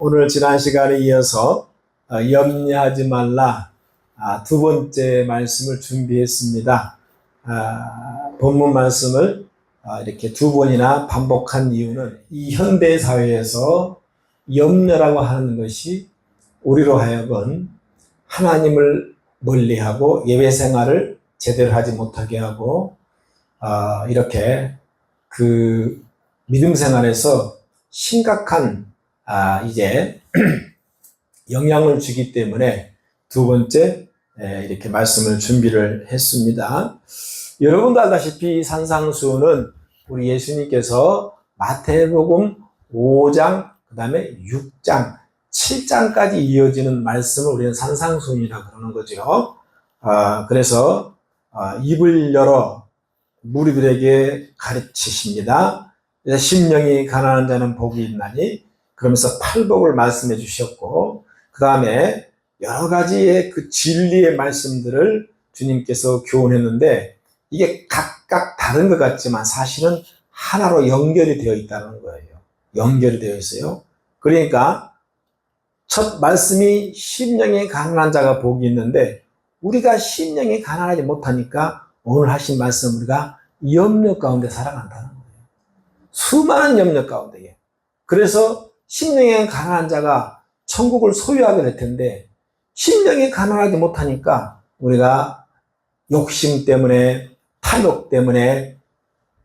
오늘 지난 시간에 이어서 염려하지 말라 두 번째 말씀을 준비했습니다. 본문 말씀을 이렇게 두 번이나 반복한 이유는 이 현대 사회에서 염려라고 하는 것이 우리로 하여금 하나님을 멀리하고 예배 생활을 제대로 하지 못하게 하고 이렇게 그 믿음 생활에서 심각한 이제 영향을 주기 때문에 두 번째 이렇게 말씀을 준비를 했습니다. 여러분도 알다시피 산상수훈은 우리 예수님께서 마태복음 5장 그 다음에 6장 7장까지 이어지는 말씀을 우리는 산상수훈이라고 그러는 거죠. 그래서 입을 열어 무리들에게 가르치십니다. 심령이 가난한 자는 복이 있나니 그러면서 팔복을 말씀해 주셨고 그 다음에 여러 가지의 그 진리의 말씀들을 주님께서 교훈했는데 이게 각각 다른 것 같지만 사실은 하나로 연결이 되어 있다는 거예요. 연결이 되어 있어요. 그러니까 첫 말씀이 심령이 가난한 자가 복이 있는데 우리가 심령이 가난하지 못하니까 오늘 하신 말씀 우리가 염려 가운데 살아간다는 거예요. 수많은 염려 가운데에. 그래서 심령이 가난한 자가 천국을 소유하게 될 텐데 심령이 가난하지 못하니까 우리가 욕심 때문에 탐욕 때문에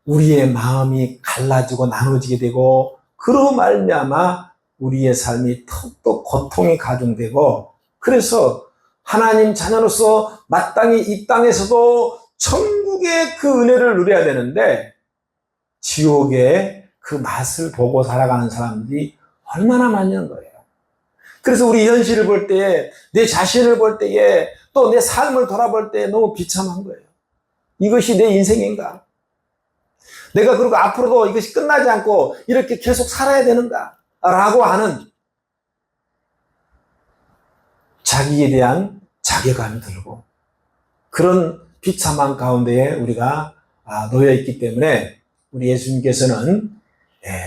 우리의 마음이 갈라지고 나눠지게 되고 그로 말미암아 우리의 삶이 더욱더 고통이 가중되고 그래서 하나님 자녀로서 마땅히 이 땅에서도 천국의 그 은혜를 누려야 되는데 지옥의 그 맛을 보고 살아가는 사람들이 얼마나 많은 거예요. 그래서 우리 현실을 볼 때에 내 자신을 볼 때에 또 내 삶을 돌아볼 때에 너무 비참한 거예요. 이것이 내 인생인가? 내가 그리고 앞으로도 이것이 끝나지 않고 이렇게 계속 살아야 되는가? 라고 하는 자기에 대한 자괴감이 들고 그런 비참한 가운데에 우리가 놓여 있기 때문에 우리 예수님께서는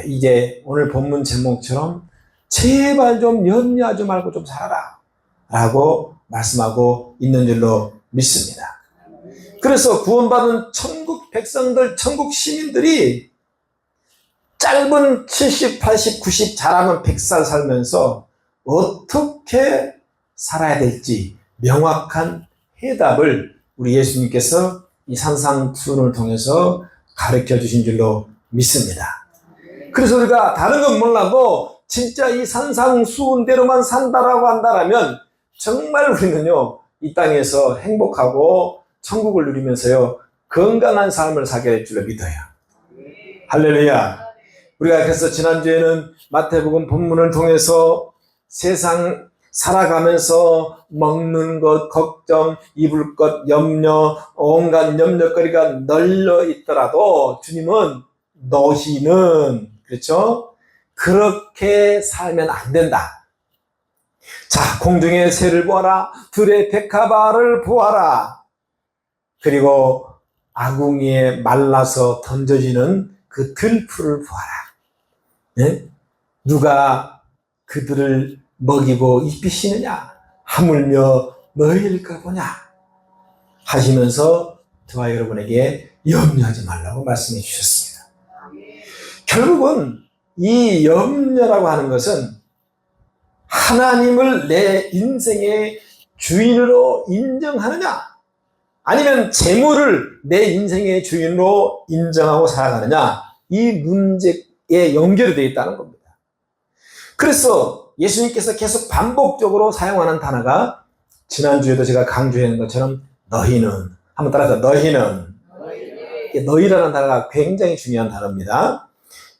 이제 오늘 본문 제목처럼 제발 좀 염려하지 말고 좀 살아라 라고 말씀하고 있는 줄로 믿습니다. 그래서 구원받은 천국 백성들, 천국 시민들이 짧은 70, 80, 90 잘하면 100살 살면서 어떻게 살아야 될지 명확한 해답을 우리 예수님께서 이 산상수훈을 통해서 가르쳐 주신 줄로 믿습니다. 그래서 우리가 다른 건 몰라도 진짜 이 산상수훈대로만 산다라고 한다면 정말 우리는요 이 땅에서 행복하고 천국을 누리면서요 건강한 삶을 살게 될 줄로 믿어요. 할렐루야. 우리가 그래서 지난주에는 마태복음 본문을 통해서 세상 살아가면서 먹는 것, 걱정, 입을 것, 염려, 온갖 염려거리가 널려 있더라도 주님은 너희는 그렇죠? 그렇게 살면 안 된다. 자, 공중의 새를 보아라. 들의 백합화를 보아라. 그리고 아궁이에 말라서 던져지는 그 들풀을 보아라. 네? 누가 그들을 먹이고 입히시느냐? 하물며 너희일까 보냐? 하시면서 저와 여러분에게 염려하지 말라고 말씀해 주셨습니다. 결국은 이 염려라고 하는 것은 하나님을 내 인생의 주인으로 인정하느냐 아니면 재물을 내 인생의 주인으로 인정하고 살아가느냐 이 문제에 연결이 되어 있다는 겁니다. 그래서 예수님께서 계속 반복적으로 사용하는 단어가 지난주에도 제가 강조했는 것처럼 너희는 한번 따라서 너희는 너희라는 단어가 굉장히 중요한 단어입니다.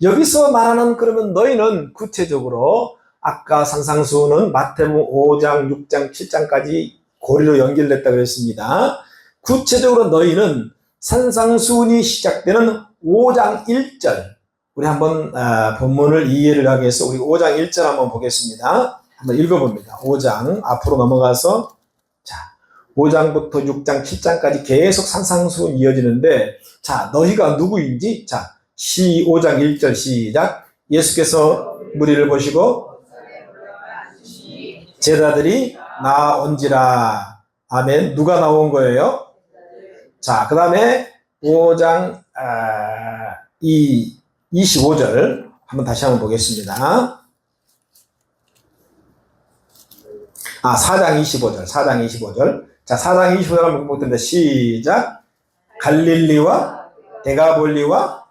여기서 말하는 그러면 너희는 구체적으로 아까 산상수훈은 마태복음 5장, 6장, 7장까지 고리로 연결됐다고 그랬습니다. 구체적으로 너희는 산상수훈이 시작되는 5장 1절 우리 한번 본문을 이해를 하기 위해서 우리 5장 1절 한번 보겠습니다. 한번 읽어봅니다. 5장 앞으로 넘어가서 자 5장부터 6장, 7장까지 계속 산상수훈 이어지는데 자 너희가 누구인지 자 5장 1절 시작 예수께서 무리를 보시고 제자들이 나온지라. 아멘. 누가 나온 거예요? 자, 그 다음에 5장 25절 한번 다시 한번 보겠습니다. 4장 25절. 자, 4장 25절 한번 보겠습니다. 시작. 갈릴리와 데가볼리와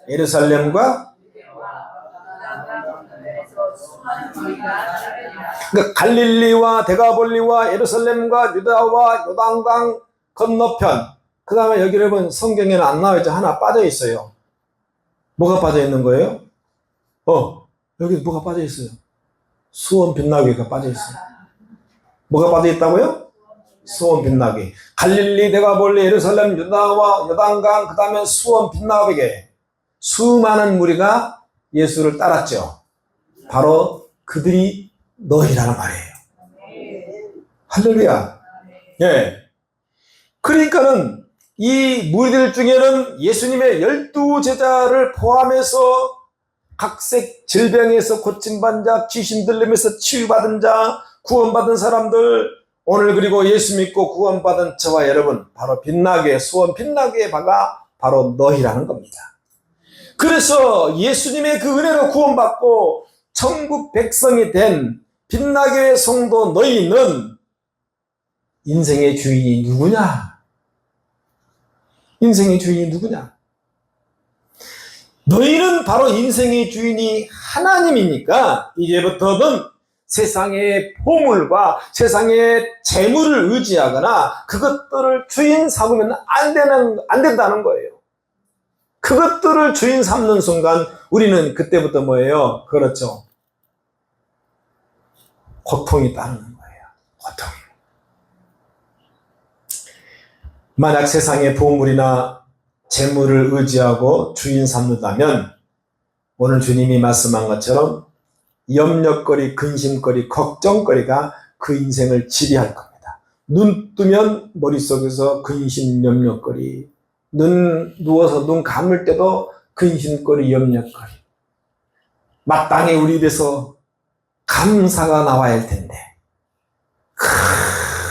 예루살렘과, 그러니까 갈릴리와 데가볼리와 예루살렘과 유다와 요단강 건너편. 그 다음에 여기 여러분 성경에는 안 나와있죠. 하나 빠져 있어요. 뭐가 빠져 있는 거예요? 여기 뭐가 빠져 있어요? 수원 빛나귀가 빠져 있어요. 뭐가 빠져 있다고요? 수원 빛나귀. 갈릴리, 데가볼리, 예루살렘, 유다와 요단강, 그 다음에 수원 빛나귀에 수많은 무리가 예수를 따랐죠. 바로 그들이 너희라는 말이에요. 할렐루야. 예. 그러니까는 이 무리들 중에는 예수님의 12제자를 포함해서 각색 질병에서 고침받은 자, 귀신 들림에서 치유받은 자, 구원받은 사람들, 오늘 그리고 예수 믿고 구원받은 저와 여러분, 바로 빛나게, 수원 빛나게 바가 바로 너희라는 겁니다. 그래서 예수님의 그 은혜로 구원받고 천국 백성이 된 빛나게 성도 너희는 인생의 주인이 누구냐? 인생의 주인이 누구냐? 너희는 바로 인생의 주인이 하나님이니까 이제부터는 세상의 보물과 세상의 재물을 의지하거나 그것들을 주인 삼으면 안 된다는 거예요. 그것들을 주인 삼는 순간 우리는 그때부터 뭐예요? 그렇죠. 고통이 따르는 거예요. 고통이. 만약 세상의 보물이나 재물을 의지하고 주인 삼는다면 오늘 주님이 말씀한 것처럼 염려거리, 근심거리, 걱정거리가 그 인생을 지배할 겁니다. 눈 뜨면 머릿속에서 근심, 염려거리, 누워서 눈 감을 때도 근심거리, 염려거리. 마땅히 우리 입에서 감사가 나와야 할 텐데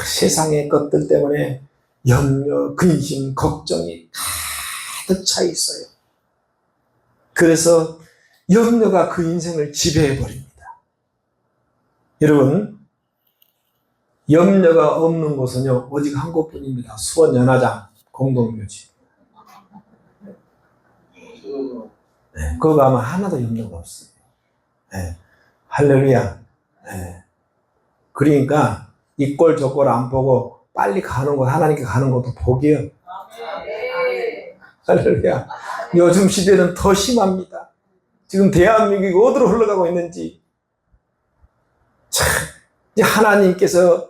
세상의 것들 때문에 염려, 근심, 걱정이 가득 차 있어요. 그래서 염려가 그 인생을 지배해버립니다. 여러분, 염려가 없는 곳은요, 오직 한 곳뿐입니다. 수원 연화장 공동묘지. 네, 거기 가면 하나도 염려가 없어요. 네, 할렐루야. 네. 그러니까 이 꼴 저 꼴 안 보고 빨리 가는 것, 하나님께 가는 것도 복이에요. 할렐루야. 요즘 시대는 더 심합니다. 지금 대한민국이 어디로 흘러가고 있는지. 참, 이제 하나님께서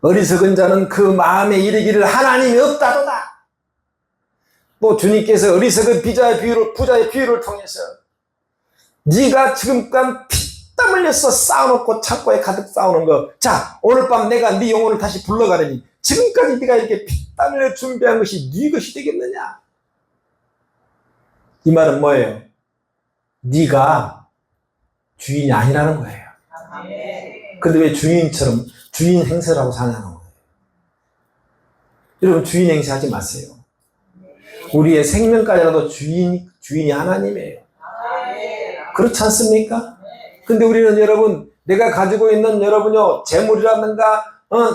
어리석은 자는 그 마음에 이르기를 하나님이 없다도다. 또 주님께서 어리석은 부자의 비유를 통해서 네가 지금까지 피땀 흘려서 쌓아놓고 창고에 가득 쌓아놓은 거, 자 오늘 밤 내가 네 영혼을 다시 불러가려니 지금까지 네가 이렇게 피땀 흘려 준비한 것이 네 것이 되겠느냐. 이 말은 뭐예요? 네가 주인이 아니라는 거예요. 근데 왜 주인처럼 주인 행세라고 사냐는 거예요. 여러분, 주인 행세하지 마세요. 우리의 생명까지라도 주인이 하나님이에요. 그렇지 않습니까? 근데 우리는 여러분, 내가 가지고 있는 여러분요, 재물이라든가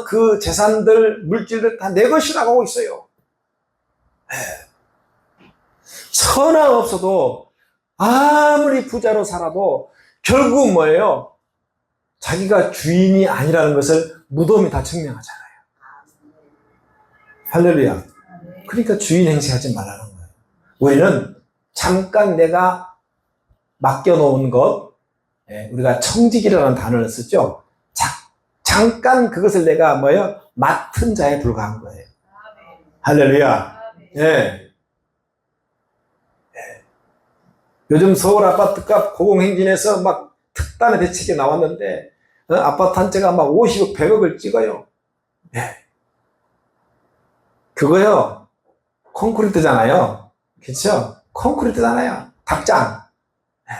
그 재산들, 물질들 다 내 것이라고 하고 있어요. 천하 없어도 아무리 부자로 살아도 결국 뭐예요? 자기가 주인이 아니라는 것을 무덤이 다 증명하잖아요. 할렐루야. 그러니까 주인 행세하지 말라는 거예요. 우리는 잠깐 내가 맡겨놓은 것, 우리가 청직이라는 단어를 쓰죠. 잠깐 그것을 내가 뭐예요? 맡은 자에 불과한 거예요. 할렐루야. 예. 요즘 서울 아파트값 고공행진에서 막 특단의 대책이 나왔는데 아파트 한 채가 막 50억, 100억을 찍어요. 네. 그거요, 콘크리트잖아요. 그렇죠? 콘크리트잖아요. 닭장. 네.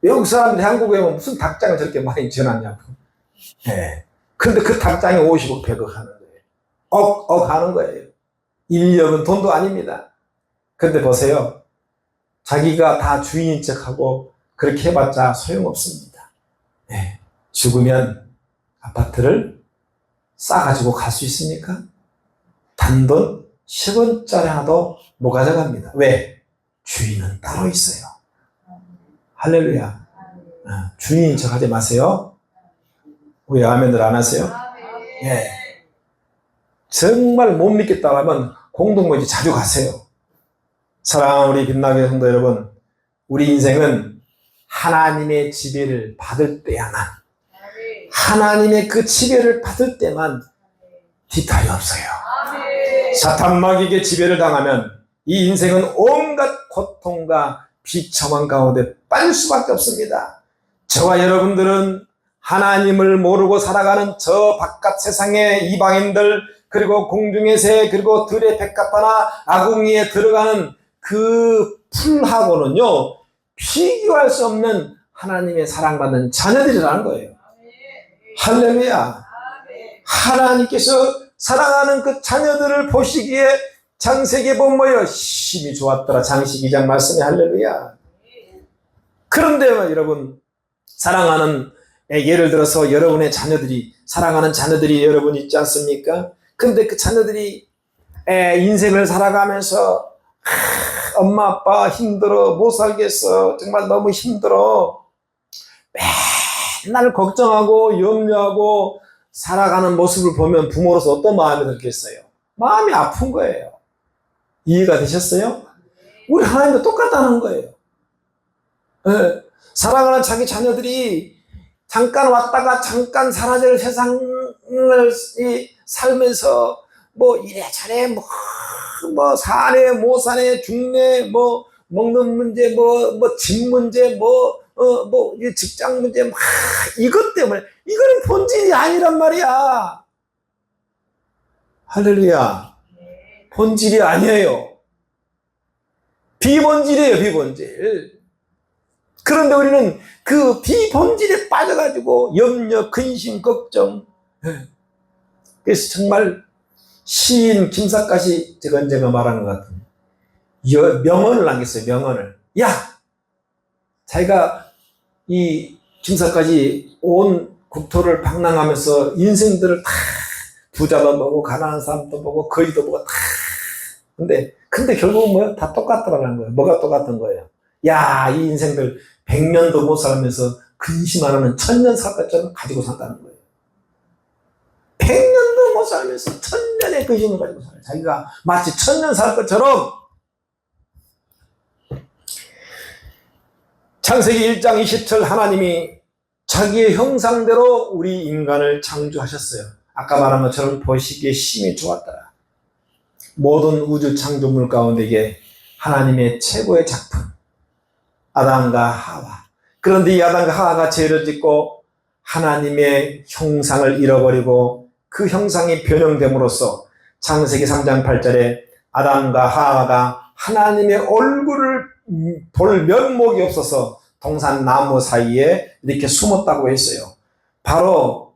외국 사람들이 한국에 오면 무슨 닭장을 저렇게 많이 지어놨냐고. 예. 근데 그 닭장이 50억, 100억 하는 거예요. 억 하는 거예요. 인력은 돈도 아닙니다. 근데 보세요. 자기가 다 주인인 척하고 그렇게 해봤자 소용없습니다. 예. 죽으면 아파트를 싸가지고 갈 수 있습니까? 단돈 10원짜리 하나도 못 가져갑니다. 왜? 주인은 따로 있어요. 할렐루야. 주인인 척 하지 마세요. 왜 아멘을 안 하세요? 예. 정말 못 믿겠다고 하면 공동모임 자주 가세요. 사랑하는 우리 빛나게 성도 여러분, 우리 인생은 하나님의 지배를 받을 때야만, 하나님의 그 지배를 받을 때만 뒤탈이 없어요. 사탄 마귀에게 지배를 당하면 이 인생은 온갖 고통과 비참한 가운데 빠질 수밖에 없습니다. 저와 여러분들은 하나님을 모르고 살아가는 저 바깥 세상의 이방인들, 그리고 공중의 새, 그리고 들의 백합화나 아궁이에 들어가는 그 풀하고는요, 비교할 수 없는 하나님의 사랑받는 자녀들이라는 거예요. 할렐루야. 하나님께서 사랑하는 그 자녀들을 보시기에 창세기에 보면 뭐예요? 심히 좋았더라. 장식 2장 말씀에 할렐루야. 그런데 여러분, 사랑하는, 예를 들어서 여러분의 자녀들이, 사랑하는 자녀들이 여러분 있지 않습니까? 근데 그 자녀들이 인생을 살아가면서 엄마 아빠 힘들어, 못 살겠어, 정말 너무 힘들어, 맨날 걱정하고 염려하고 살아가는 모습을 보면 부모로서 어떤 마음이 들겠어요? 마음이 아픈 거예요. 이해가 되셨어요? 우리 하나님도 똑같다는 거예요. 네. 사랑하는 자기 자녀들이 잠깐 왔다가 잠깐 사라질 세상을 살면서 뭐 이래저래 뭐 사내 못 사내 죽내 뭐 먹는 문제 뭐 집 문제 뭐 직장 문제 막 이것 때문에, 이거는 본질이 아니란 말이야. 할렐루야. 본질이 아니에요. 비본질이에요, 비본질. 그런데 우리는 그 비본질에 빠져가지고 염려, 근심, 걱정. 그래서 정말 시인 김삿갓이 제가 언젠가 말하는 것 같은 명언을 남겼어요. 명언을. 야! 자기가 이 김삿갓이 온 국토를 방랑하면서 인생들을 다 부자도 보고 가난한 사람도 보고 거지도 보고 다. 근데 결국은 뭐야? 다 똑같더라는 거예요. 뭐가 똑같은 거예요? 야, 이 인생들 100년도 못 살면서 근심 안 하면 1000년 살 것처럼 가지고 산다는 거예요. 100년도 못 살면서 1000년의 근심을 가지고 살아요. 자기가 마치 1000년 살 것처럼. 창세기 1장 20절 하나님이 자기의 형상대로 우리 인간을 창조하셨어요. 아까 말한 것처럼 보시기에 심히 좋았더라. 모든 우주 창조물 가운데 이게 하나님의 최고의 작품, 아담과 하와. 그런데 이 아담과 하와가 죄를 짓고 하나님의 형상을 잃어버리고 그 형상이 변형됨으로써 창세기 3장 8절에 아담과 하와가 하나님의 얼굴을 볼 면목이 없어서 동산 나무 사이에 이렇게 숨었다고 했어요. 바로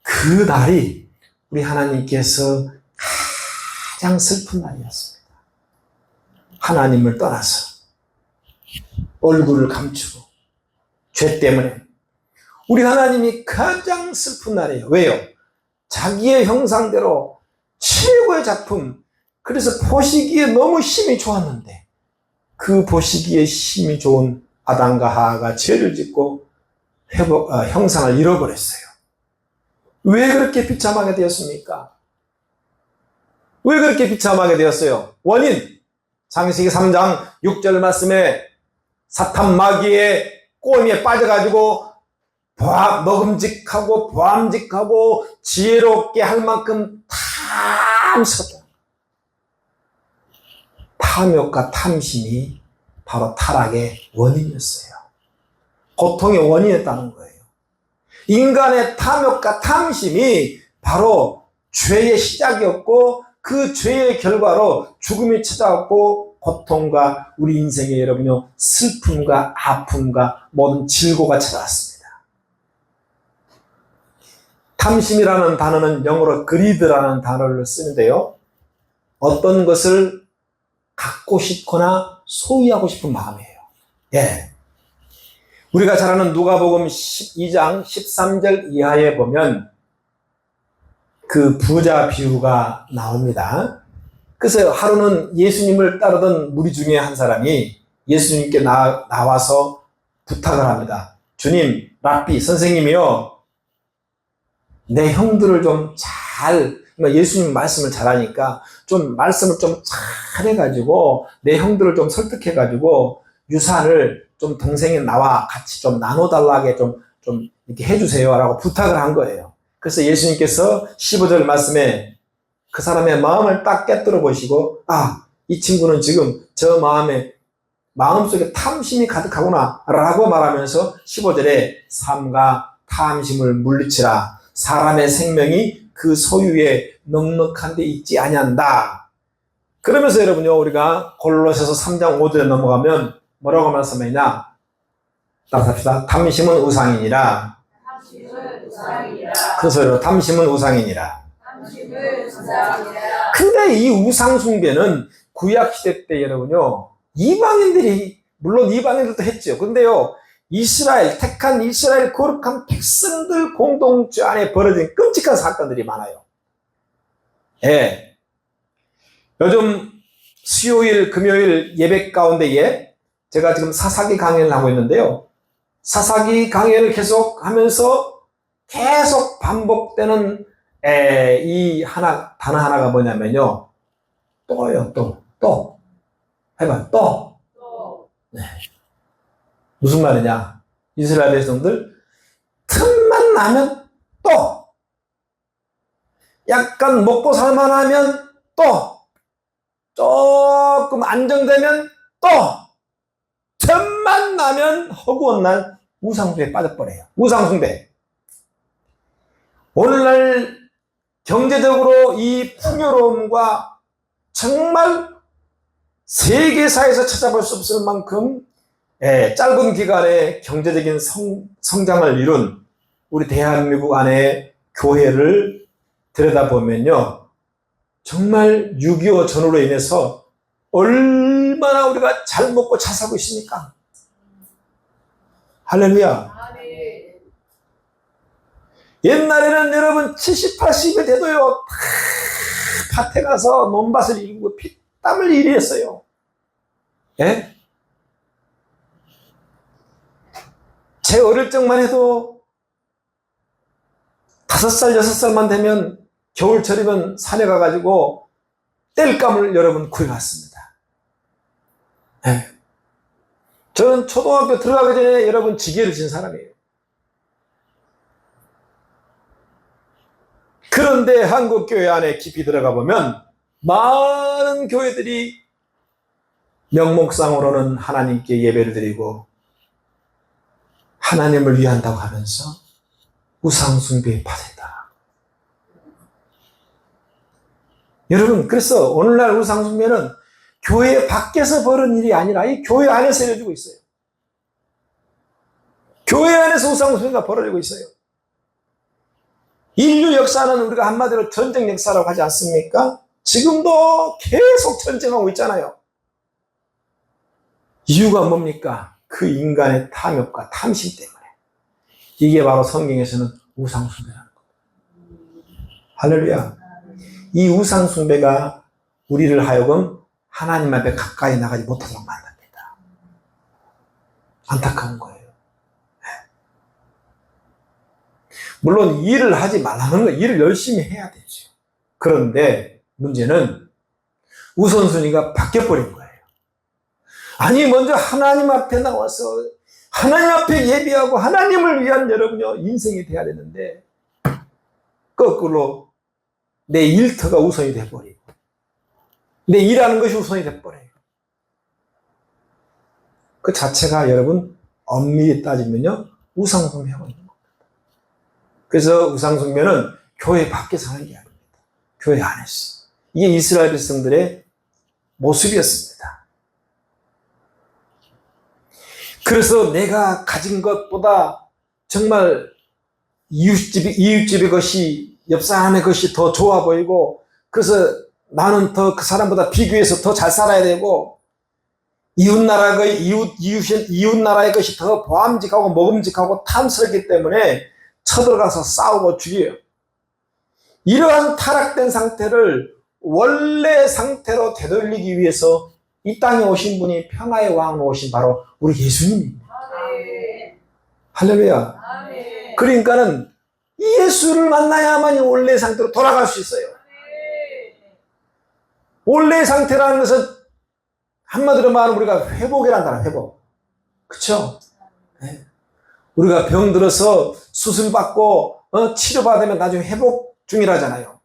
그 날이 우리 하나님께서 가장 슬픈 날이었습니다. 하나님을 떠나서 얼굴을 감추고 죄 때문에 우리 하나님이 가장 슬픈 날이에요. 왜요? 자기의 형상대로 최고의 작품, 그래서 보시기에 너무 힘이 좋았는데 그 보시기에 힘이 좋은 아담과 하와가 죄를 짓고 형상을 잃어버렸어요. 왜 그렇게 비참하게 되었습니까? 왜 그렇게 비참하게 되었어요? 원인, 창세기 3장 6절 말씀에 사탄 마귀의 꼬임에 빠져가지고 먹음직하고 보암직하고 지혜롭게 할 만큼 탐스럽다. 탐욕과 탐심이 바로 타락의 원인이었어요. 고통의 원인이었다는 거예요. 인간의 탐욕과 탐심이 바로 죄의 시작이었고 그 죄의 결과로 죽음이 찾아왔고 고통과 우리 인생에 여러분요, 슬픔과 아픔과 모든 질고가 찾아왔습니다. 탐심이라는 단어는 영어로 greed라는 단어를 쓰는데요. 어떤 것을 갖고 싶거나 소유하고 싶은 마음이에요. 예. 우리가 잘 아는 누가복음 12장 13절 이하에 보면 그 부자 비유가 나옵니다. 그래서 하루는 예수님을 따르던 무리 중에 한 사람이 예수님께 나와서 부탁을 합니다. 주님, 랍비, 선생님이요. 내 형들을 좀 예수님 말씀을 잘하니까 좀 말씀을 좀 잘해가지고 내 형들을 좀 설득해가지고 유산을 좀 동생이 나와 같이 좀 나눠달라게 좀 이렇게 해주세요 라고 부탁을 한 거예요. 그래서 예수님께서 15절 말씀에 그 사람의 마음을 딱 깨뜨려 보시고, 이 친구는 지금 저 마음속에 탐심이 가득하구나 라고 말하면서 15절에 삶과 탐심을 물리치라. 사람의 생명이 그 소유에 넉넉한 데 있지 아니한다. 그러면서 여러분요, 우리가 골로새서 3장 5절에 넘어가면 뭐라고 말씀하냐? 따라합시다. 탐심은 우상이니라. 그 소리로 탐심은 우상이니라. 근데 이 우상 숭배는 구약 시대 때 여러분요, 이방인들이, 물론 이방인들도 했죠. 근데요, 택한 이스라엘 거룩한 백성들 공동체 안에 벌어진 끔찍한 사건들이 많아요. 예. 요즘 수요일, 금요일 예배 가운데에 제가 지금 사사기 강연을 하고 있는데요. 사사기 강연을 계속 하면서 계속 반복되는 단어 하나가 뭐냐면요. 또요, 또. 해봐, 또. 네. 무슨 말이냐? 이스라엘 백성들 틈만 나면 또, 약간 먹고 살만하면 또, 조금 안정되면 또, 틈만 나면 허구한 날 우상숭배에 빠져버려요. 우상숭배. 오늘날 경제적으로 이 풍요로움과 정말 세계사에서 찾아볼 수 없을 만큼 짧은 기간에 경제적인 성장을 이룬 우리 대한민국 안에 교회를 들여다보면요, 정말 6.25 전후로 인해서 얼마나 우리가 잘 먹고 잘 살고 있습니까? 할렐루야. 옛날에는 여러분 70, 80이 돼도요, 밭에 가서 논밭을 일구고 피땀을 일했어요. 예? 제 어릴 적만 해도 5살, 6살만 되면 겨울철이면 산에 가가지고 땔감을 여러분 구해왔습니다. 네. 저는 초등학교 들어가기 전에 여러분 지게를 진 사람이에요. 그런데 한국교회 안에 깊이 들어가 보면 많은 교회들이 명목상으로는 하나님께 예배를 드리고 하나님을 위한다고 하면서 우상숭배에 빠졌다. 여러분, 그래서 오늘날 우상숭배는 교회 밖에서 벌어진 일이 아니라 이 교회 안에서 이루어지고 있어요. 교회 안에서 우상숭배가 벌어지고 있어요. 인류 역사는 우리가 한마디로 전쟁 역사라고 하지 않습니까? 지금도 계속 전쟁하고 있잖아요. 이유가 뭡니까? 그 인간의 탐욕과 탐심 때문에. 이게 바로 성경에서는 우상숭배라는 겁니다. 할렐루야. 이 우상숭배가 우리를 하여금 하나님 앞에 가까이 나가지 못하도록 만듭니다. 안타까운 거예요. 물론 일을 하지 말라는 거예요. 일을 열심히 해야 되죠. 그런데 문제는 우선순위가 바뀌어버린 거예요. 아니, 먼저 하나님 앞에 나와서 하나님 앞에 예비하고 하나님을 위한 여러분요 인생이 돼야 되는데 거꾸로 내 일터가 우선이 돼버리고 내 일하는 것이 우선이 돼버려요. 그 자체가 여러분 엄밀히 따지면요 우상숭배하고 있는 겁니다. 그래서 우상숭배는 교회 밖에서 하는 게 아닙니다. 교회 안에서. 이게 이스라엘 백성들의 모습이었습니다. 그래서 내가 가진 것보다 정말 이웃집의 것이, 옆 사람의 것이 더 좋아 보이고, 그래서 나는 더 그 사람보다 비교해서 더 잘 살아야 되고, 이웃 나라의 것이 더 보암직하고 먹음직하고 탐스럽기 때문에 쳐들어가서 싸우고 죽여요. 이러한 타락된 상태를 원래 상태로 되돌리기 위해서 이 땅에 오신 분이, 평화의 왕으로 오신 바로 우리 예수님입니다. 할렐루야. 그러니까는 예수를 만나야만이 원래 상태로 돌아갈 수 있어요. 원래 상태라는 것은 한마디로 말하면 우리가 회복이란 단어, 회복. 그쵸? 네. 우리가 병들어서 수술받고 치료받으면 나중에 회복 중이라잖아요.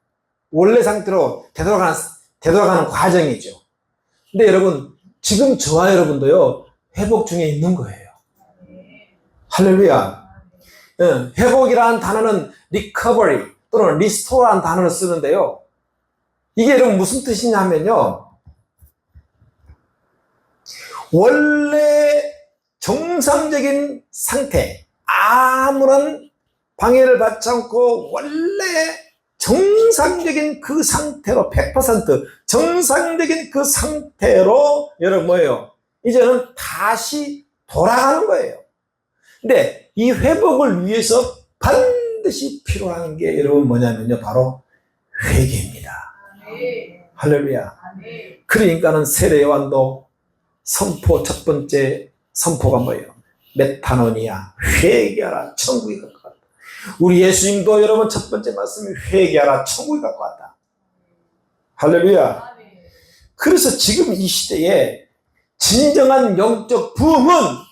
원래 상태로 되돌아가는 과정이죠. 근데 여러분, 지금 저와 여러분도요, 회복 중에 있는 거예요. 할렐루야. 회복이라는 단어는 recovery 또는 restore라는 단어를 쓰는데요. 이게 여러분 무슨 뜻이냐면요, 원래 정상적인 상태, 아무런 방해를 받지 않고 원래 정상적인 그 상태로 100% 정상적인 그 상태로 여러분 뭐예요? 이제는 다시 돌아가는 거예요. 근데 이 회복을 위해서 반드시 필요한 게 여러분 뭐냐면요, 바로 회개입니다. 할렐루야. 그러니까는 세례 요한도 첫 번째 선포가 뭐예요? 메타노니아, 회개하라, 천국이 가까웠다. 우리 예수님도 여러분 첫 번째 말씀이 회개하라, 천국이 가까웠다. 할렐루야. 그래서 지금 이 시대에 진정한 영적 부흥은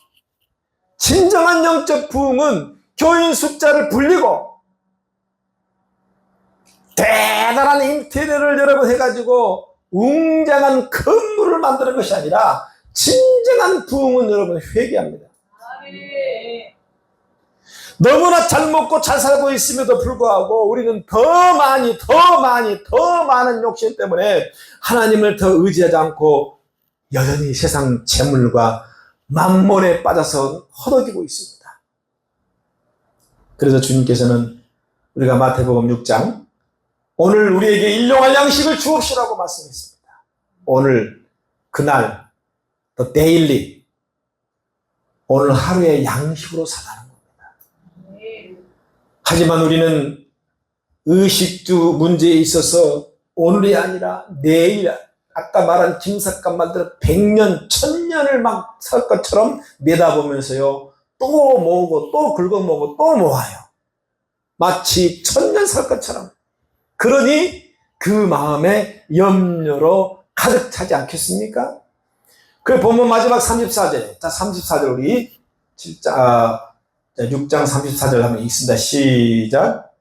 교인 숫자를 불리고 대단한 인테리어를 여러분 해가지고 웅장한 건물을 만드는 것이 아니라, 진정한 부흥은 여러분 회개합니다. 너무나 잘 먹고 잘 살고 있음에도 불구하고 우리는 더 많은 욕심 때문에 하나님을 더 의지하지 않고 여전히 세상 재물과 만몬에 빠져서 허덕이고 있습니다. 그래서 주님께서는 우리가 마태복음 6장, 오늘 우리에게 일용할 양식을 주옵시라고 말씀했습니다. 오늘, 그날, 또 데일리, 오늘 하루의 양식으로 살라는 겁니다. 하지만 우리는 의식주 문제에 있어서 오늘이 아니라 내일, 아까 말한 김삿갓 만들어 100년, 1000년을 막 살 것처럼 내다보면서요, 또 모으고 또 긁어모으고 또 모아요. 마치 1000년 살 것처럼. 그러니 그 마음에 염려로 가득 차지 않겠습니까? 그 본문 마지막 34절. 자, 34절 우리 6장 34절 한번 읽습니다. 시작.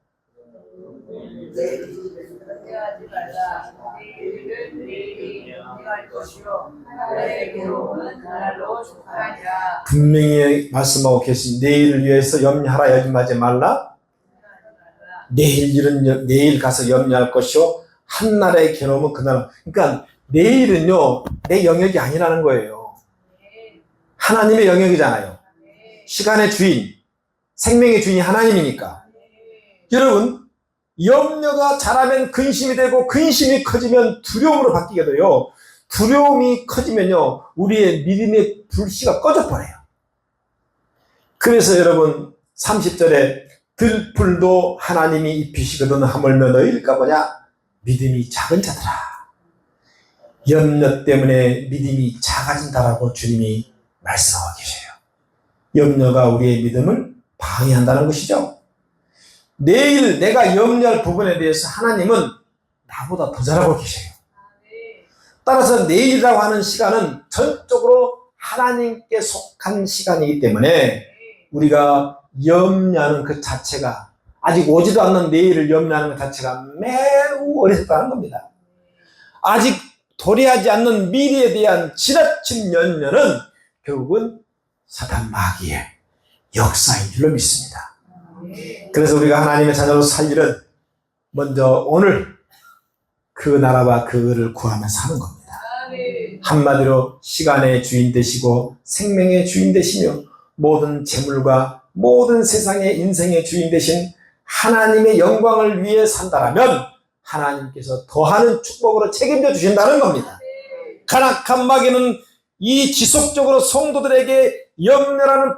분명히 말씀하고 계신, 내일을 위해서 염려하라, 염려하지 말라. 내일 가서 염려할 것이요, 한날의 괴로움은 그날. 그러니까 내일은요, 내 영역이 아니라는 거예요. 하나님의 영역이잖아요. 시간의 주인, 생명의 주인이 하나님이니까. 여러분, 염려가 자라면 근심이 되고, 근심이 커지면 두려움으로 바뀌게 돼요. 두려움이 커지면요, 우리의 믿음의 불씨가 꺼져버려요. 그래서 여러분, 30절에 들풀도 하나님이 입히시거든 하물며 너희일까 보냐, 믿음이 작은 자들아. 염려 때문에 믿음이 작아진다라고 주님이 말씀하고 계세요. 염려가 우리의 믿음을 방해한다는 것이죠. 내일 내가 염려할 부분에 대해서 하나님은 나보다 더 잘 알고 계세요. 따라서 내일이라고 하는 시간은 전적으로 하나님께 속한 시간이기 때문에 우리가 염려하는 그 자체가, 아직 오지도 않는 내일을 염려하는 것 자체가 매우 어리석다는 겁니다. 아직 도래하지 않는 미래에 대한 지나친 염려는 결국은 사탄 마귀의 역사인 줄로 믿습니다. 그래서 우리가 하나님의 자녀로 살 일은 먼저 오늘 그 나라와 그 의를 구하며 사는 겁니다. 한마디로 시간의 주인 되시고 생명의 주인 되시며 모든 재물과 모든 세상의 인생의 주인 되신 하나님의 영광을 위해 산다라면 하나님께서 더하는 축복으로 책임져 주신다는 겁니다. 가나안 마귀는 이 지속적으로 성도들에게 염려라는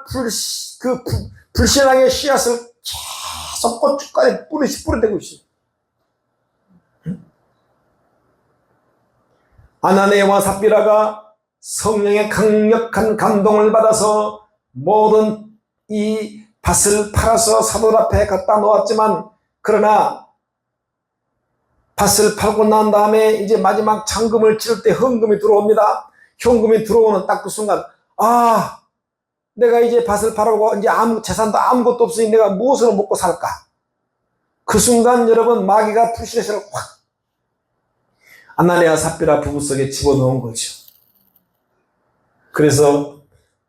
불신앙의 씨앗을 계속 고춧가루에 뿌리대고 있어요. 아나니아와 삽비라가 성령의 강력한 감동을 받아서 모든 이 밭을 팔아서 사도 앞에 갖다 놓았지만, 그러나 밭을 팔고 난 다음에 이제 마지막 잔금을 치를 때 헌금이 들어옵니다. 현금이 들어오는 딱 그 순간, 내가 이제 밭을 팔고 이제 재산도 아무것도 없으니 내가 무엇을 먹고 살까? 그 순간 여러분, 마귀가 불신의 확 아나니아 삽비라 부부 속에 집어넣은 거죠. 그래서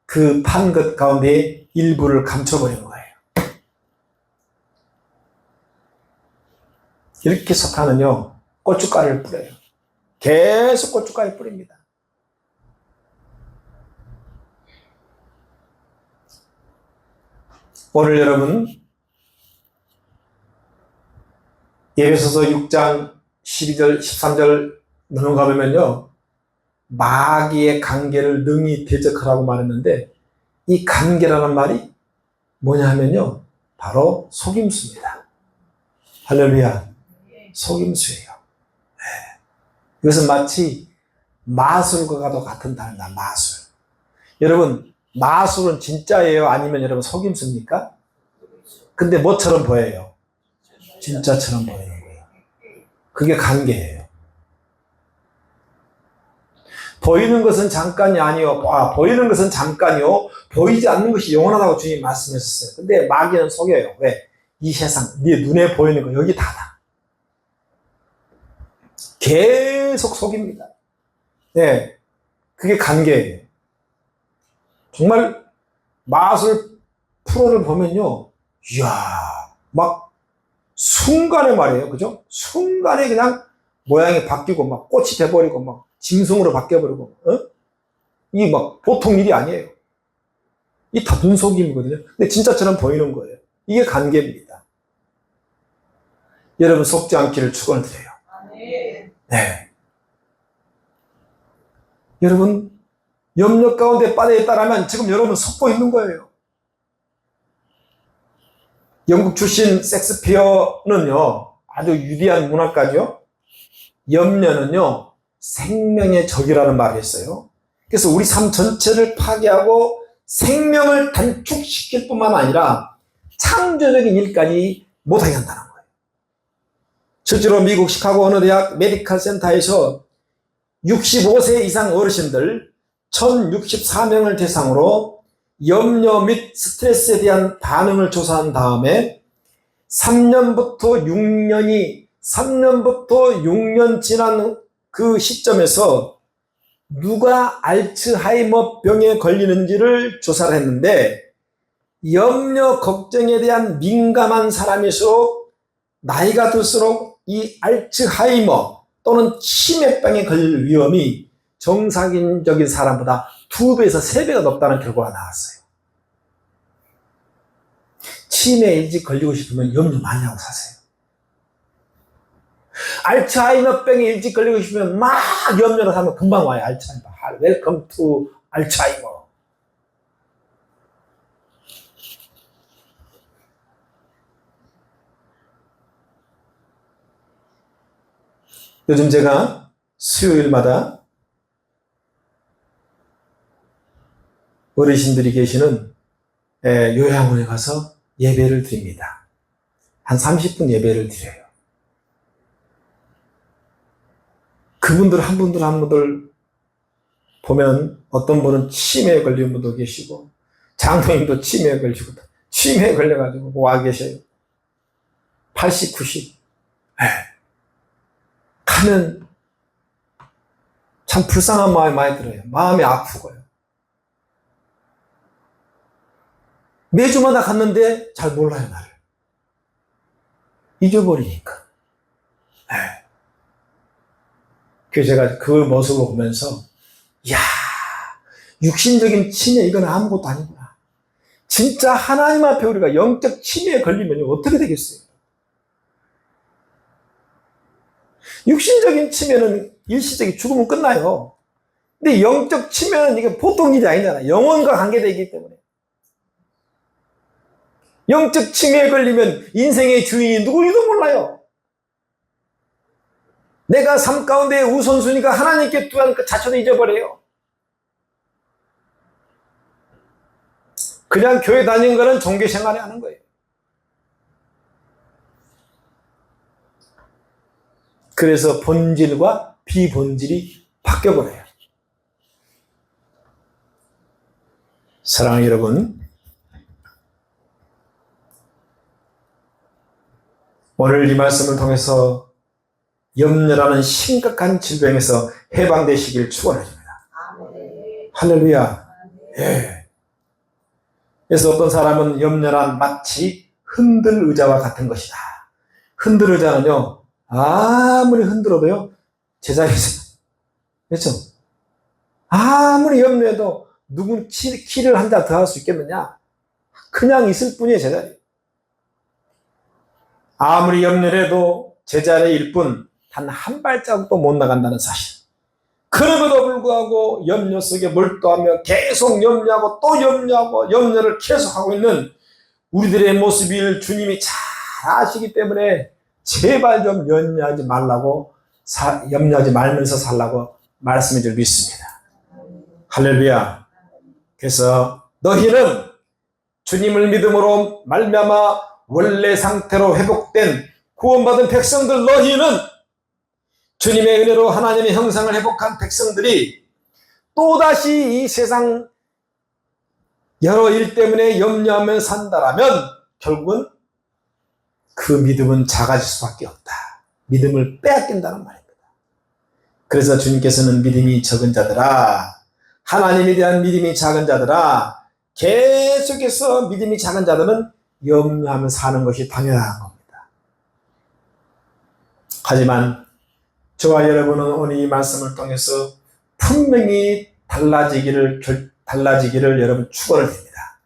그 판 것 가운데 일부를 감춰버린 거예요. 이렇게 사탄은요, 고춧가루를 뿌려요. 계속 고춧가루 뿌립니다. 오늘 여러분, 에베소서 6장 12절 13절 넘어가 보면요, 마귀의 관계를 능히 대적하라고 말했는데, 이 관계라는 말이 뭐냐 하면요, 바로 속임수입니다. 할렐루야. 속임수예요. 네. 이것은 마치 마술과도 같은 단어다. 마술. 여러분, 마술은 진짜예요? 아니면 여러분 속임수입니까? 근데 뭐처럼 보여요? 진짜처럼 보이는 거예요. 그게 관계예요. 보이는 것은 잠깐이 아니요. 보이는 것은 잠깐이요. 보이지 않는 것이 영원하다고 주님이 말씀하셨어요. 근데 마귀는 속여요. 왜? 이 세상, 네 눈에 보이는 거 여기 다다. 계속 속입니다. 네, 그게 관계예요. 정말 마술 프로를 보면요, 이야, 막 순간에 말이에요, 그죠? 순간에 그냥 모양이 바뀌고 막 꽃이 돼버리고 막 짐승으로 바뀌어버리고, 이게 막 보통 일이 아니에요. 이게 다 눈속임이거든요. 근데 진짜처럼 보이는 거예요. 이게 관계입니다. 여러분 속지 않기를 축원드려요. 네. 여러분 염려 가운데 빠져 있다라면 지금 여러분 속고 있는 거예요. 영국 출신 섹스피어는요, 아주 위대한 문학가죠. 염려는요, 생명의 적이라는 말을 했어요. 그래서 우리 삶 전체를 파괴하고 생명을 단축시킬 뿐만 아니라 창조적인 일까지 못하게 한다는 거예요. 실제로 미국 시카고 어느 대학 메디컬 센터에서 65세 이상 어르신들 1064명을 대상으로 염려 및 스트레스에 대한 반응을 조사한 다음에 3년부터 6년 지난 그 시점에서 누가 알츠하이머 병에 걸리는지를 조사를 했는데, 염려, 걱정에 대한 민감한 사람일수록 나이가 들수록 이 알츠하이머 또는 치매병에 걸릴 위험이 정상적인 사람보다 2배에서 3배가 높다는 결과가 나왔어요. 치매에 일찍 걸리고 싶으면 염려 많이 하고 사세요. 알츠하이머병에 일찍 걸리고 싶으면 막 염려를 하면 금방 와요. 알츠하이머. 웰컴 투 알츠하이머. 요즘 제가 수요일마다 어르신들이 계시는 요양원에 가서 예배를 드립니다. 한 30분 예배를 드려요. 그분들 한 분들 보면 어떤 분은 치매에 걸린 분도 계시고, 장로님도 치매에 걸리고, 치매에 걸려가지고 와 계셔요. 80, 90. 가면 참 불쌍한 마음이 많이 들어요. 마음이 아프고요. 매주마다 갔는데 잘 몰라요, 나를. 잊어버리니까. 그래서 제가 그 모습을 보면서 이야, 육신적인 침해 이건 아무것도 아니구나. 진짜 하나님 앞에 우리가 영적 침해에 걸리면 어떻게 되겠어요? 육신적인 침해는 일시적인 죽으면 끝나요. 근데 영적 침해는 이게 보통 일이 아니잖아. 영혼과 관계되기 때문에. 영적 침해에 걸리면 인생의 주인이 누구인지도 몰라요. 내가 삶 가운데 우선순위가 하나님께 두는 그 자체도 잊어버려요. 그냥 교회 다니는 거는 종교 생활을 하는 거예요. 그래서 본질과 비본질이 바뀌어버려요. 사랑하는 여러분, 오늘 이 말씀을 통해서 염려라는 심각한 질병에서 해방되시길 축원합니다. 할렐루야. 예. 그래서 어떤 사람은 염려란 마치 흔들 의자와 같은 것이다. 흔들 의자는요, 아무리 흔들어도요, 제자리에서, 그렇죠? 아무리 염려해도 누군 키를 한 장 더 할 수 있겠느냐? 그냥 있을 뿐이에요, 제자리. 아무리 염려를 해도 제자리일 뿐 단 한 발자국도 못 나간다는 사실. 그럼에도 불구하고 염려 속에 몰두하며 계속 염려하고 또 염려하고 염려를 계속하고 있는 우리들의 모습을 주님이 잘 아시기 때문에 제발 좀 염려하지 말라고, 염려하지 말면서 살라고 말씀해 줄 믿습니다. 할렐루야. 그래서 너희는 주님을 믿음으로 말미암아 원래 상태로 회복된 구원받은 백성들, 너희는 주님의 은혜로 하나님의 형상을 회복한 백성들이 또다시 이 세상 여러 일 때문에 염려하며 산다라면 결국은 그 믿음은 작아질 수밖에 없다. 믿음을 빼앗긴다는 말입니다. 그래서 주님께서는 믿음이 적은 자들아, 하나님에 대한 믿음이 작은 자들아, 계속해서 믿음이 작은 자들은 염려하며 사는 것이 당연한 겁니다. 하지만 저와 여러분은 오늘 이 말씀을 통해서 분명히 달라지기를 여러분 축원을 드립니다.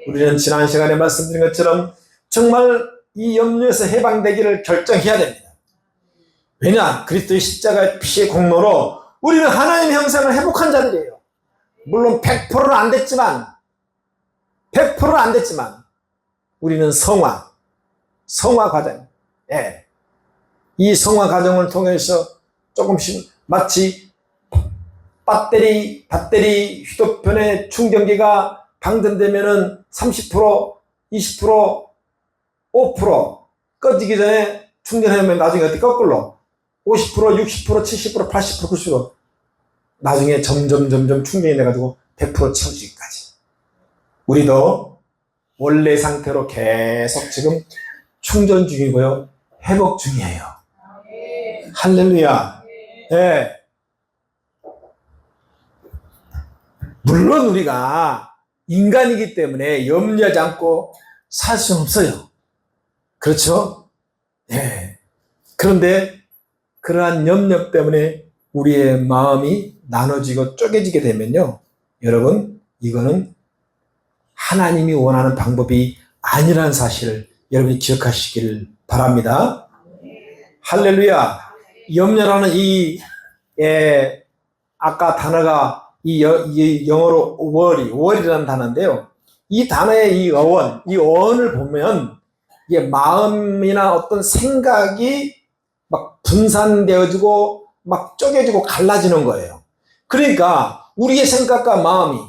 우리는 지난 시간에 말씀드린 것처럼 정말 이 염려에서 해방되기를 결정해야 됩니다. 왜냐? 그리스도의 십자가의 피의 공로로 우리는 하나님의 형상을 회복한 자들이에요. 물론 100%는 안 됐지만 우리는 성화 과정, 예. 이 성화 과정을 통해서 조금씩 마치 배터리 휴대폰의 충전기가 방전되면은 30%, 20%, 5% 꺼지기 전에 충전하면 나중에 어떻게 거꾸로 50%, 60%, 70%, 80%, 90% 나중에 점점 충전이 돼가지고 100% 채워지기까지. 우리도 원래 상태로 계속 지금 충전 중이고요, 회복 중이에요. 할렐루야. 네. 물론 우리가 인간이기 때문에 염려하지 않고 살 수는 없어요. 그렇죠? 네. 그런데 그러한 염려 때문에 우리의 마음이 나눠지고 쪼개지게 되면요, 여러분, 이거는 하나님이 원하는 방법이 아니라는 사실을 여러분이 기억하시기를 바랍니다. 할렐루야. 염려라는 아까 단어가 영어로 worry라는 단어인데요. 이 단어의 이 어원을 보면 이게 마음이나 어떤 생각이 막 분산되어지고 막 쪼개지고 갈라지는 거예요. 그러니까 우리의 생각과 마음이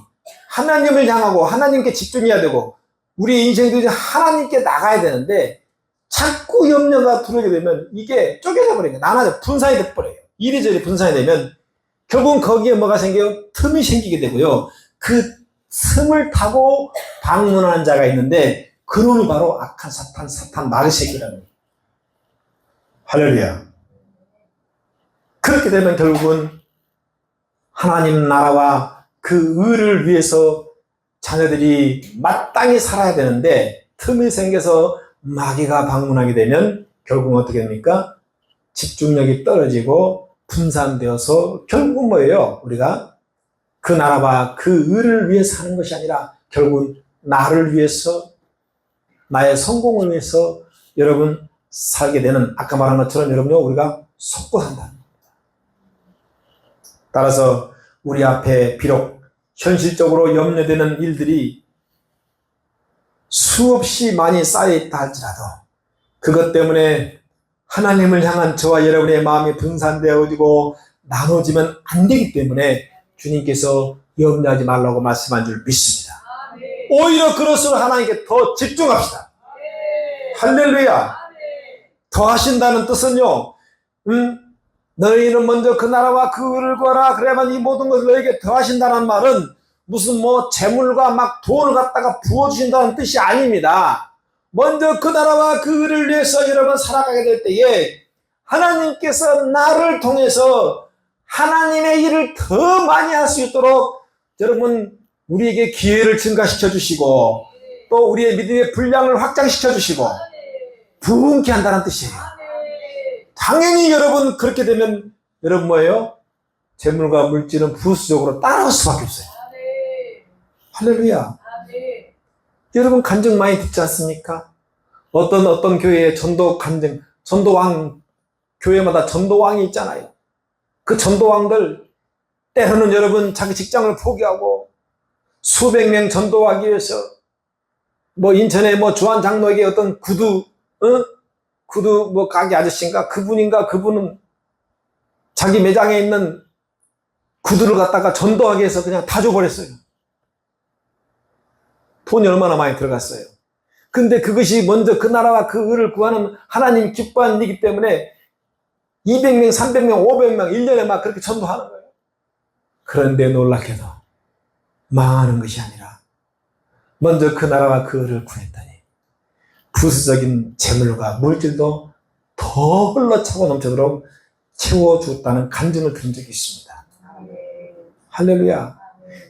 하나님을 향하고 하나님께 집중해야 되고 우리 인생도 하나님께 나가야 되는데 자꾸 염려가 들어오게 되면 이게 쪼개져 버려요. 나눠져 분산이 돼버려요. 이리저리 분산이 되면 결국은 거기에 뭐가 생겨요? 틈이 생기게 되고요. 그 틈을 타고 방문하는 자가 있는데 그놈이 바로 악한 사탄 마귀새끼라는 거예요. 할렐루야. 그렇게 되면 결국은 하나님 나라와 그 의를 위해서 자녀들이 마땅히 살아야 되는데 틈이 생겨서 마귀가 방문하게 되면 결국은 어떻게 됩니까? 집중력이 떨어지고 분산되어서 결국은 뭐예요? 우리가 그 나라와 그 의를 위해서 하는 것이 아니라 결국은 나를 위해서, 나의 성공을 위해서 여러분 살게 되는, 아까 말한 것처럼 여러분요, 우리가 속고한다는 겁니다. 따라서 우리 앞에 비록 현실적으로 염려되는 일들이 수없이 많이 쌓여있다 할지라도 그것 때문에 하나님을 향한 저와 여러분의 마음이 분산되어지고 나눠지면 안 되기 때문에 주님께서 염려하지 말라고 말씀한 줄 믿습니다. 오히려 그럴수록 하나님께 더 집중합시다. 할렐루야. 더 하신다는 뜻은요, 너희는 먼저 그 나라와 그 의를 구하라. 그래야만 이 모든 것을 너에게 더 하신다는 말은 무슨 뭐 재물과 막 돈을 갖다가 부어주신다는 뜻이 아닙니다. 먼저 그 나라와 그 의를 위해서 여러분 살아가게 될 때에 하나님께서 나를 통해서 하나님의 일을 더 많이 할 수 있도록 여러분 우리에게 기회를 증가시켜 주시고 또 우리의 믿음의 분량을 확장시켜 주시고 부흥케 한다는 뜻이에요. 당연히 여러분 그렇게 되면 여러분 뭐예요? 재물과 물질은 부수적으로 따라올 수밖에 없어요. 할렐루야. 여러분 간증 많이 듣지 않습니까? 어떤 교회에 전도 간증, 전도왕, 교회마다 전도왕이 있잖아요. 그 전도왕들 때로는 여러분 자기 직장을 포기하고 수백 명 전도하기 위해서 뭐 인천에 뭐 주한 장로에게 어떤 구두 뭐 가게 아저씨인가 그분은 자기 매장에 있는 구두를 갖다가 전도하기 위해서 그냥 다 줘버렸어요. 돈이 얼마나 많이 들어갔어요. 근데 그것이 먼저 그 나라와 그 의를 구하는 하나님 기뻐하는 일이기 때문에 200명, 300명, 500명 1년에 막 그렇게 전도하는 거예요. 그런데 놀랍게도 망하는 것이 아니라 먼저 그 나라와 그 의를 구했더니 부수적인 재물과 물질도 더 흘러차고 넘치도록 채워주었다는 간증을 들은 적이 있습니다. 할렐루야.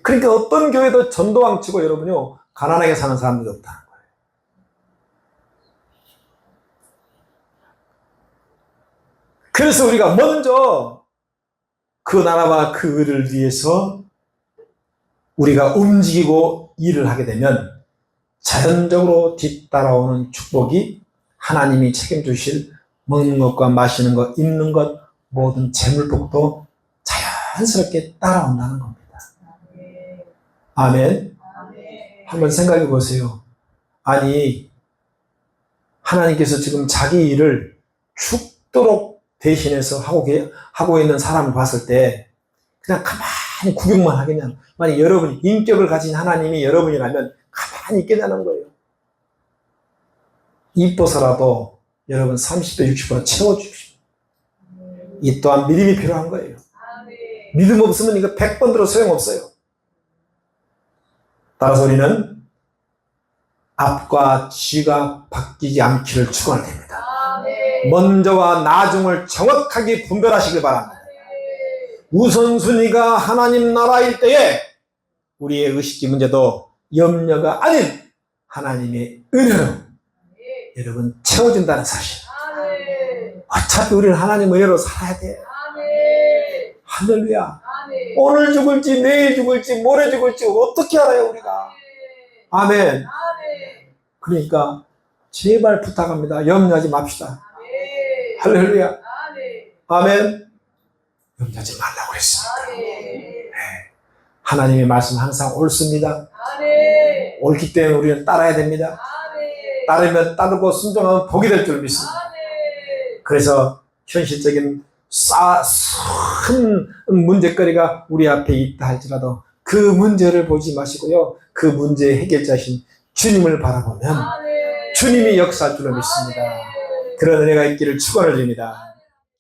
그러니까 어떤 교회도 전도왕 치고 여러분요 가난하게 사는 사람들이 없다는 거예요. 그래서 우리가 먼저 그 나라와 그 의를 위해서 우리가 움직이고 일을 하게 되면 자연적으로 뒤따라오는 축복이 하나님이 책임주실 먹는 것과 마시는 것, 입는 것, 모든 재물복도 자연스럽게 따라온다는 겁니다. 아멘. 한번 생각해 보세요. 아니 하나님께서 지금 자기 일을 죽도록 대신해서 하고 있는 사람을 봤을 때 그냥 가만히 구경만 하겠냐. 만약 여러분이 인격을 가진 하나님이 여러분이라면 가만히 있겠냐는 거예요. 이뻐서라도 여러분 30배, 60배 채워주십시오. 이 또한 믿음이 필요한 거예요. 믿음 없으면 이거 100번 들어 소용없어요. 따라서 우리는 앞과 뒤가 바뀌지 않기를 축원을 됩니다. 먼저와 나중을 정확하게 분별하시길 바랍니다. 우선순위가 하나님 나라일 때에 우리의 의식기 문제도 염려가 아닌 하나님의 은혜로 여러분 채워진다는 사실. 어차피 우리는 하나님 은혜로 살아야 돼. 할렐루야. 오늘 죽을지 내일 죽을지 모레 죽을지 어떻게 알아요 우리가. 아멘. 그러니까 제발 부탁합니다. 염려하지 맙시다. 할렐루야. 아멘. 염려하지 말라고 했습니다. 네. 하나님의 말씀 항상 옳습니다. 옳기 때문에 우리는 따라야 됩니다. 따르면 따르고 순종하면 복이 될 줄 믿습니다. 그래서 현실적인 큰 문제거리가 우리 앞에 있다 할지라도 그 문제를 보지 마시고요. 그 문제의 해결자신 주님을 바라보면 주님이 역사할 줄로 믿습니다. 그런 은혜가 있기를 축원을 드립니다.